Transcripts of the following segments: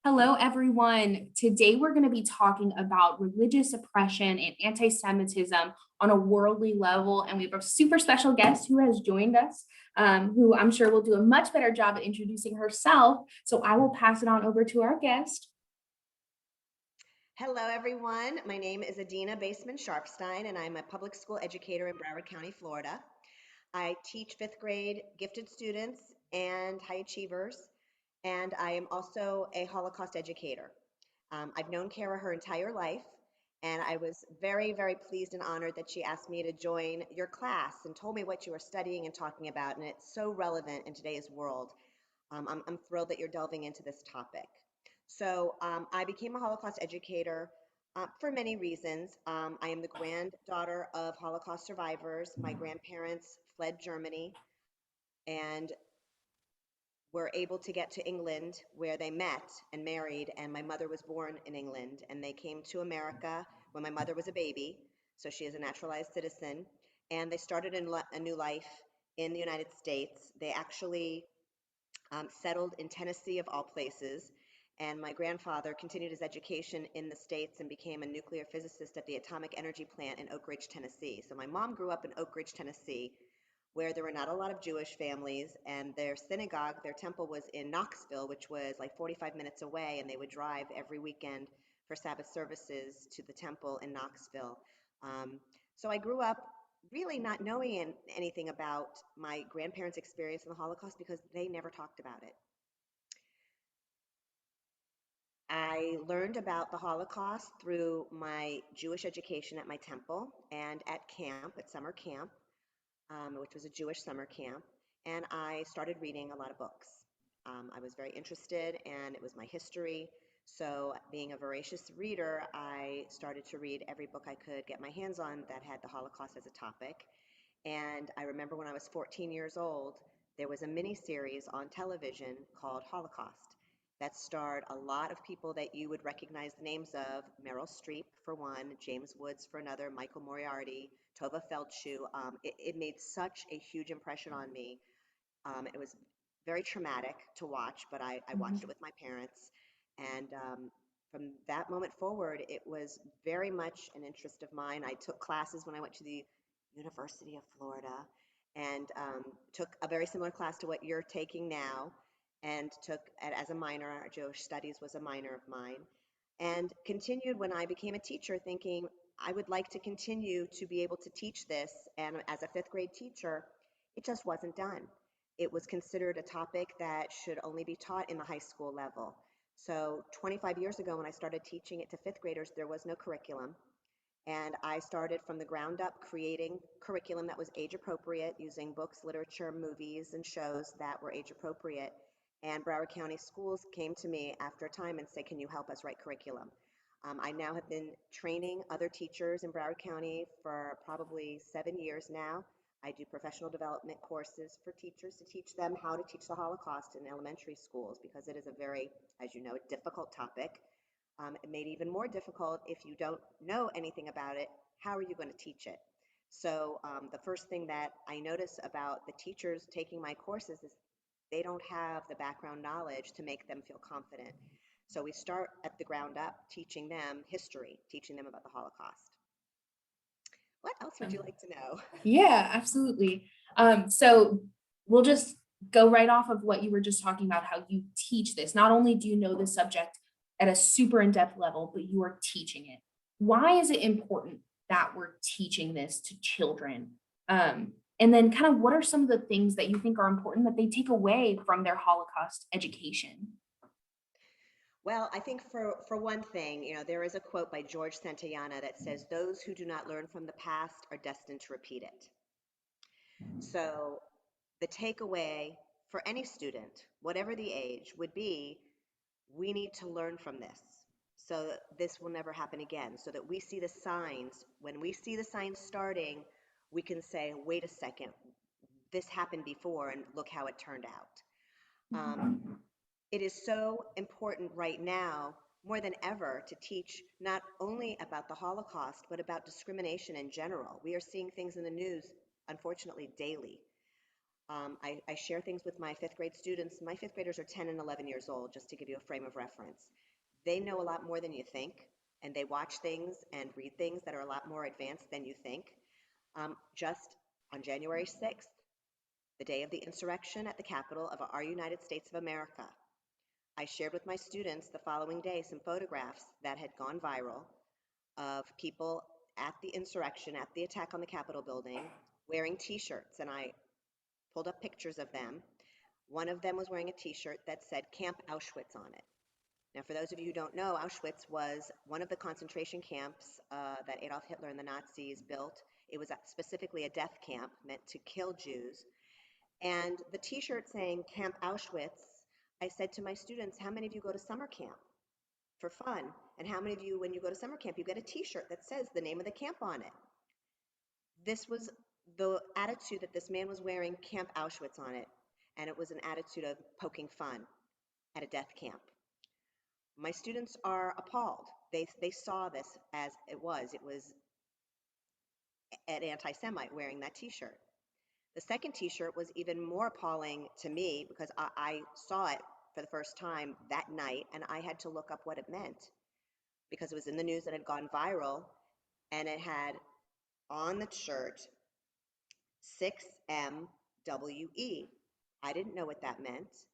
Hello, everyone. Today, we're going to be talking about religious oppression and anti Semitism on a worldly level. And we have a super special guest who has joined us, who I'm sure will do a much better job at introducing herself. So I will pass it on over to our guest. Hello, everyone. My name is Adina Baseman Sharpstein, and I'm a public school educator in Broward County, Florida. I teach fifth grade gifted students and high achievers, and I am also a Holocaust educator. I've known Kara her entire life, and I was very, very pleased and honored that she asked me to join your class and told me what you were studying and talking about, and it's so relevant in today's world. I'm thrilled that you're delving into this topic. I became a Holocaust educator for many reasons. I am the granddaughter of Holocaust survivors. My grandparents fled Germany and were able to get to England where they met and married, and my mother was born in England, and they came to America when my mother was a baby, so she is a naturalized citizen, and they started a new life in the United States. They actually settled in Tennessee, of all places. And my grandfather continued his education in the States and became a nuclear physicist at the atomic energy plant in Oak Ridge, Tennessee. So my mom grew up in Oak Ridge, Tennessee, where there were not a lot of Jewish families, and their synagogue, their temple was in Knoxville, which was like 45 minutes away, and they would drive every weekend for Sabbath services to the temple in Knoxville. Um, so I grew up really not knowing anything about my grandparents' experience in the Holocaust because they never talked about it. I learned about the Holocaust through my Jewish education at my temple and at camp, at summer camp, which was a Jewish summer camp, and I started reading a lot of books. I was very interested, and it was my history. So, being a voracious reader, I started to read every book I could get my hands on that had the Holocaust as a topic. And I remember when I was 14 years old, there was a mini series on television called Holocaust that starred a lot of people that you would recognize the names of: Meryl Streep, for one, James Woods, for another, Michael Moriarty, Tova Feldshuh. It made such a huge impression on me. It was very traumatic to watch, but I watched it with my parents. And from that moment forward, it was very much an interest of mine. I took classes when I went to the University of Florida and took a very similar class to what you're taking now, and took it as a minor. Jewish studies was a minor of mine, and continued when I became a teacher, thinking I would like to continue to be able to teach this. And as a fifth grade teacher, it just wasn't done. It was considered a topic that should only be taught in the high school level. So 25 years ago, when I started teaching it to fifth graders, there was no curriculum. And I started from the ground up creating curriculum that was age appropriate, using books, literature, movies, and shows that were age appropriate. And Broward County Schools came to me after a time and said, "Can you help us write curriculum?" I now have been training other teachers in Broward County for probably 7 years now. I do professional development courses for teachers to teach them how to teach the Holocaust in elementary schools, because it is a very, as you know, difficult topic. It made it even more difficult if you don't know anything about it. How are you going to teach it? So, the first thing that I notice about the teachers taking my courses is they don't have the background knowledge to make them feel confident. So, we start at the ground up, teaching them history, teaching them about the Holocaust. What else would you like to know? Yeah, absolutely. So we'll just go right off of what you were just talking about, how you teach this. Not only do you know the subject at a super in-depth level, but you are teaching it. Why is it important that we're teaching this to children? And then kind of what are some of the things that you think are important that they take away from their Holocaust education? Well, I think for one thing, there is a quote by George Santayana that says, "Those who do not learn from the past are destined to repeat it." So the takeaway for any student, whatever the age, would be we need to learn from this so that this will never happen again, so that we see the signs. When we see the signs starting, we can say, wait a second, this happened before and look how it turned out. Um, it is so important right now, more than ever, to teach not only about the Holocaust, but about discrimination in general. We are seeing things in the news, unfortunately, daily. I share things with my fifth grade students. My fifth graders are 10 and 11 years old, just to give you a frame of reference. They know a lot more than you think, and they watch things and read things that are a lot more advanced than you think. Just on January 6th, the day of the insurrection at the Capitol of our United States of America, I shared with my students the following day some photographs that had gone viral of people at the insurrection, at the attack on the Capitol building, wearing t-shirts, and I pulled up pictures of them. One of them was wearing a t-shirt that said Camp Auschwitz on it. Now, for those of you who don't know, Auschwitz was one of the concentration camps that Adolf Hitler and the Nazis built. It was specifically a death camp meant to kill Jews. And the t-shirt saying Camp Auschwitz, I said to my students, how many of you go to summer camp for fun? And how many of you, when you go to summer camp, you get a t-shirt that says the name of the camp on it? This was the attitude that this man was wearing, Camp Auschwitz on it. And it was an attitude of poking fun at a death camp. My students are appalled. They saw this as it was. It was an anti-Semite wearing that t-shirt. The second t-shirt was even more appalling to me because I saw it for the first time that night, and I had to look up what it meant because it was in the news and it had gone viral, and it had on the shirt 6MWE. I didn't know what that meant.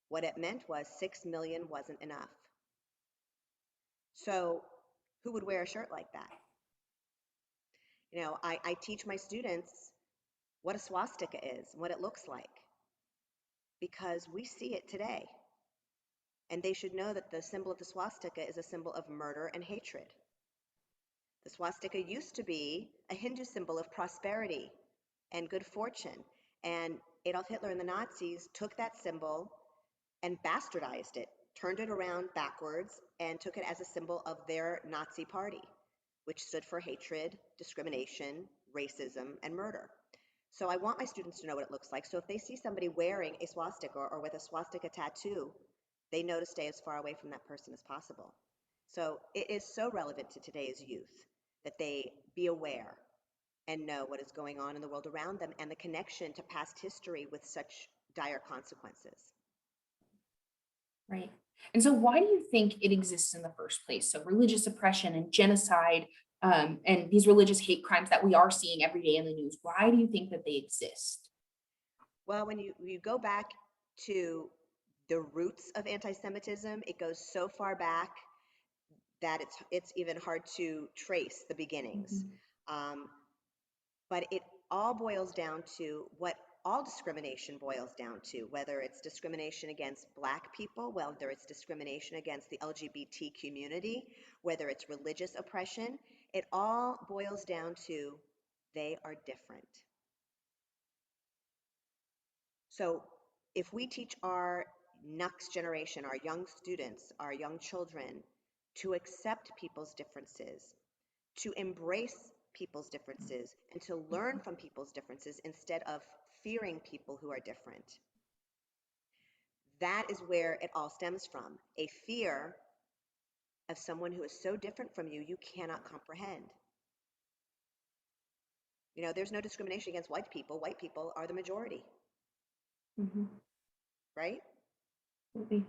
What it meant was 6 million wasn't enough. So who would wear a shirt like that? You know, I teach my students what a swastika is, what it looks like, because we see it today. And they should know that the symbol of the swastika is a symbol of murder and hatred. The swastika used to be a Hindu symbol of prosperity and good fortune. And Adolf Hitler and the Nazis took that symbol and bastardized it, turned it around backwards, and took it as a symbol of their Nazi party, which stood for hatred, discrimination, racism, and murder. So I want my students to know what it looks like. So if they see somebody wearing a swastika or with a swastika tattoo, they know to stay as far away from that person as possible. So it is so relevant to today's youth that they be aware and know what is going on in the world around them and the connection to past history with such dire consequences. Right. And so why do you think it exists in the first place? So religious oppression and genocide, and these religious hate crimes that we are seeing every day in the news, why do you think that they exist? Well, when you go back to the roots of anti-Semitism, it goes so far back that it's even hard to trace the beginnings. Mhm. Um, but it all boils down to what all discrimination boils down to, whether it's discrimination against Black people, whether it's discrimination against the LGBT community, whether it's religious oppression, it all boils down to they are different. So if we teach our next generation, our young students, our young children, to accept people's differences, to embrace people's differences, and to learn from people's differences instead of fearing people who are different, that is where it all stems from. A fear of someone who is so different from you, you cannot comprehend. You know, there's no discrimination against white people. White people are the majority, Mhm. right? Absolutely.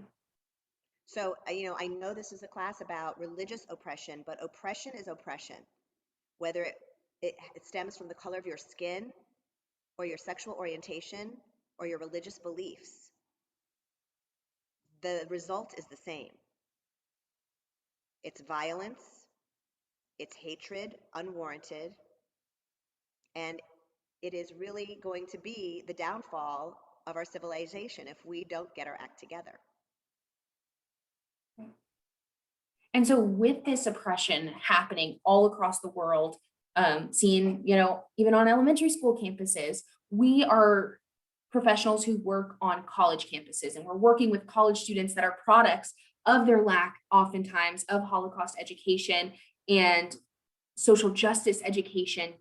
So, you know, I know this is a class about religious oppression, but oppression is oppression. Whether it stems from the color of your skin or your sexual orientation or your religious beliefs, the result is the same. It's violence, it's hatred, unwarranted, and it is really going to be the downfall of our civilization if we don't get our act together. And so with this oppression happening all across the world, seen, even on elementary school campuses, we are professionals who work on college campuses, and we're working with college students that are products of their lack, oftentimes, of Holocaust education and social justice education.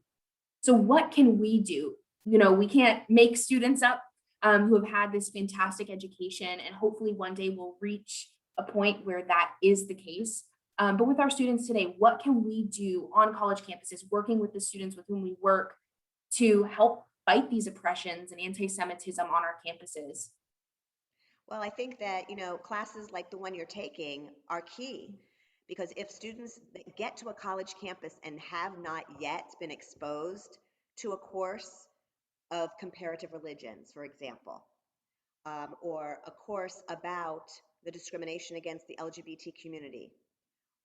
So what can we do? We can't make students up who have had this fantastic education, and hopefully one day we'll reach a point where that is the case. But with our students today, what can we do on college campuses, working with the students with whom we work to help fight these oppressions and anti-Semitism on our campuses? Well, I think that, classes like the one you're taking are key because if students that get to a college campus and have not yet been exposed to a course of comparative religions, for example, or a course about the discrimination against the LGBT community,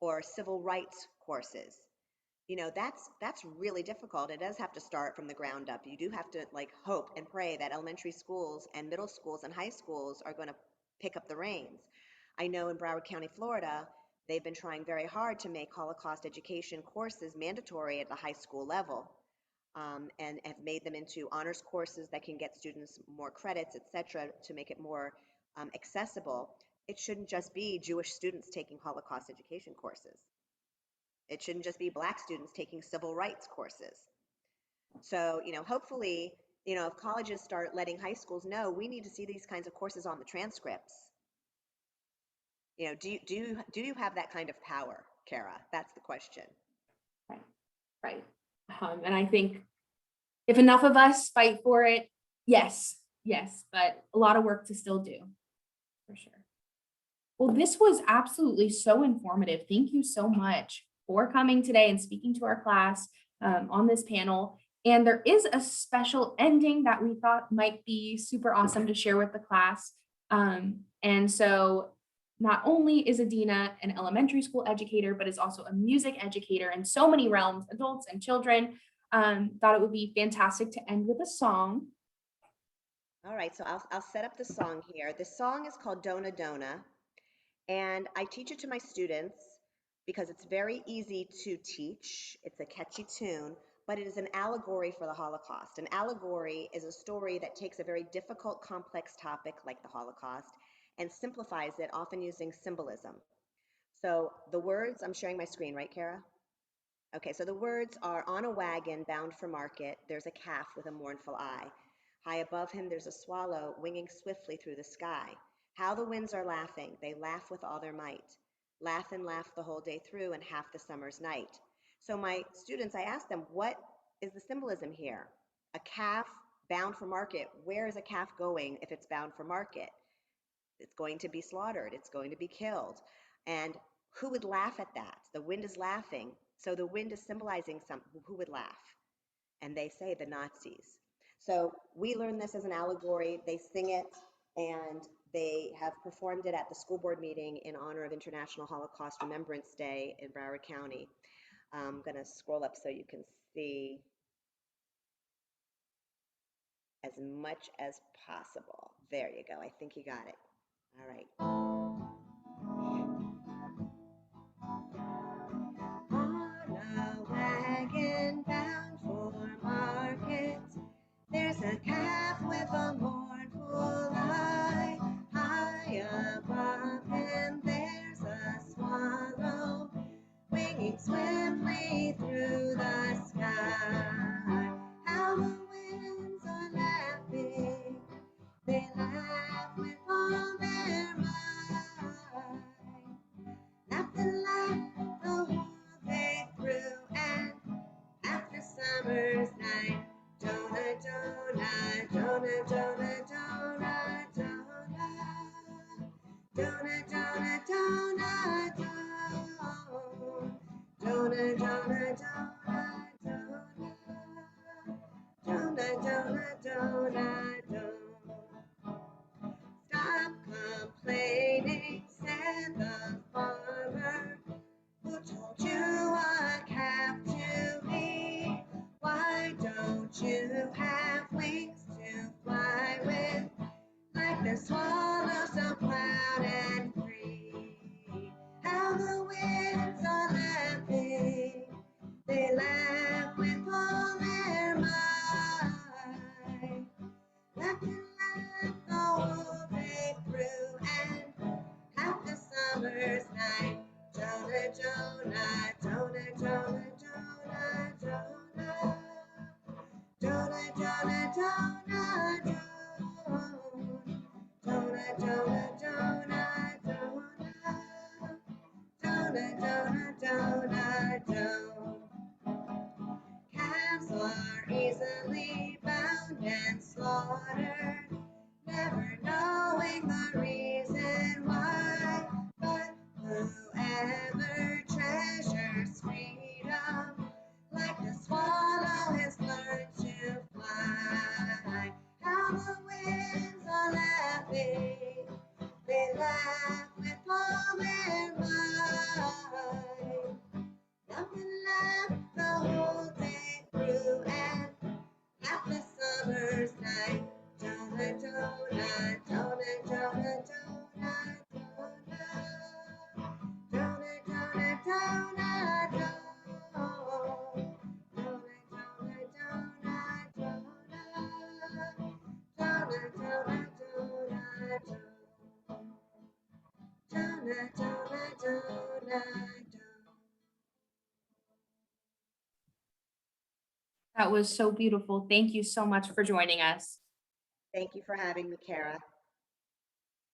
or civil rights courses, that's really difficult. It does have to start from the ground up. You do have to like hope and pray that elementary schools and middle schools and high schools are going to pick up the reins. I know in Broward County, Florida, they've been trying very hard to make Holocaust education courses mandatory at the high school level, and have made them into honors courses that can get students more credits, et cetera, to make it more accessible. It shouldn't just be Jewish students taking Holocaust education courses. It shouldn't just be Black students taking civil rights courses. So, hopefully, if colleges start letting high schools know, we need to see these kinds of courses on the transcripts. Do you have that kind of power, Kara? That's the question. Right, right. And I think if enough of us fight for it, yes, yes, but a lot of work to still do, for sure. Well, this was absolutely so informative. Thank you so much for coming today and speaking to our class on this panel. And there is a special ending that we thought might be super awesome to share with the class. And so not only is Adina an elementary school educator, but is also a music educator in so many realms, adults and children. Thought it would be fantastic to end with a song. All right, so I'll set up the song here. The song is called Dona Dona, and I teach it to my students because it's very easy to teach. It's a catchy tune, but it is an allegory for the Holocaust. An allegory is a story that takes a very difficult, complex topic like the Holocaust and simplifies it, often using symbolism. So the words, I'm sharing my screen, right, Kara? Okay, so the words are: on a wagon bound for market, there's a calf with a mournful eye. High above him, there's a swallow winging swiftly through the sky. How the winds are laughing, they laugh with all their might. Laugh and laugh the whole day through and half the summer's night. So my students, I asked them, what is the symbolism here? A calf bound for market. Where is a calf going if it's bound for market? It's going to be slaughtered. It's going to be killed. And who would laugh at that? The wind is laughing. So the wind is symbolizing who would laugh? And they say the Nazis. So we learn this as an allegory. They sing it, and they have performed it at the school board meeting in honor of International Holocaust Remembrance Day in Broward County. I'm going to scroll up so you can see as much as possible. There you go. I think you got it. All right. On a wagon bound for market, there's a calf with a mournful eye. High above him, there's a swallow winging swiftly through the sky. How the winds are laughing, they laugh with all their might. Laugh and laugh the whole day through, and after summer's night, Dona, Dona, Dona, Dona, Dona, Dona, Dona, Dona, Dona, Dona, Dona, Dona, Dona, Dona, Dona, Dona. Stop complaining, said the farmer. Who told you a calf to be? Why don't you have wings to fly with, like the swallow so proud and free? How the winds are laughing, they laugh with all their might. Laugh and laugh the whole day through, and half the summer's night. Jonah, Jonah, Jonah, Jonah, Jonah, Jonah. Jonah, Jonah, Jonah, Jonah. Jonah, Jonah, Jonah, Jonah. Jonah, Jonah, Jonah, Jonah. Calves are easily bound That was so beautiful. Thank you so much for joining us. Thank you for having me, Kara.